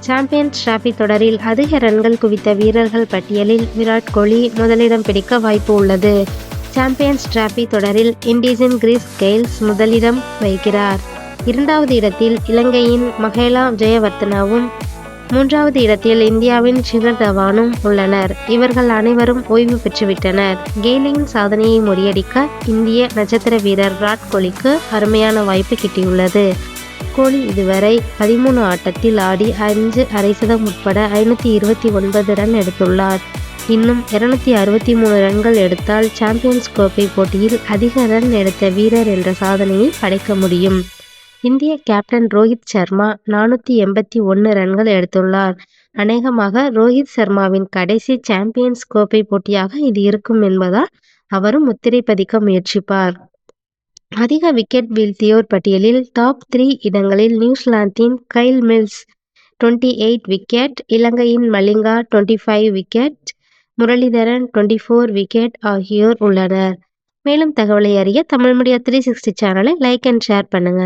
Champions trophy தொடரில் அதிக ரன்கள் குவித்த வீரர்கள் பட்டியலில் விராட் கோலி முதலிடம் பிடிக்க வாய்ப்பு உள்ளது. சாம்பியன்ஸ் டிராபி தொடரில் இண்டீஸின் கிறிஸ் கெய்ல் முதலிடம் வகிக்கிறார். 2வது இடத்தில் இலங்கையின் மஹேலா ஜெயவர்தனவும் 3வது இடத்தில் இந்தியாவின் ஷிகர் தவானும் உள்ளனர். இவர்கள் அனைவரும் ஓய்வு பெற்றுவிட்டனர். கெய்லின் சாதனையை முறியடிக்க இந்திய நட்சத்திர வீரர் விராட் கோலிக்கு அருமையான வாய்ப்பு கிட்டியுள்ளது. கோலி இதுவரை 13 ஆட்டத்தில் ஆடி 5 அரை சதம் உட்பட 529 ரன் எடுத்துள்ளார். இன்னும் 263 ரன்கள் எடுத்தால் சாம்பியன்ஸ் கோப்பை போட்டியில் அதிக ரன் எடுத்த வீரர் என்ற சாதனையை படைக்க முடியும். இந்திய கேப்டன் ரோஹித் சர்மா 481 ரன்கள் எடுத்துள்ளார். அநேகமாக ரோஹித் சர்மாவின் கடைசி சாம்பியன்ஸ் கோப்பை போட்டியாக இது இருக்கும் என்பதால் அவரும் முத்திரை பதிக்க முயற்சிப்பார். அதிக விக்கெட் வீழ்த்தியோர் பட்டியலில் டாப் 3 இடங்களில் நியூசிலாந்தின் கைல் மில்ஸ் 28 விக்கெட், இலங்கையின் மலிங்கா 25 விக்கெட், முரளிதரன் 24 விக்கெட் ஆகியோர் உள்ளனர். மேலும் தகவலை அறிய தமிழ் மீடியா 360 சேனலை லைக் அண்ட் ஷேர் பண்ணுங்க.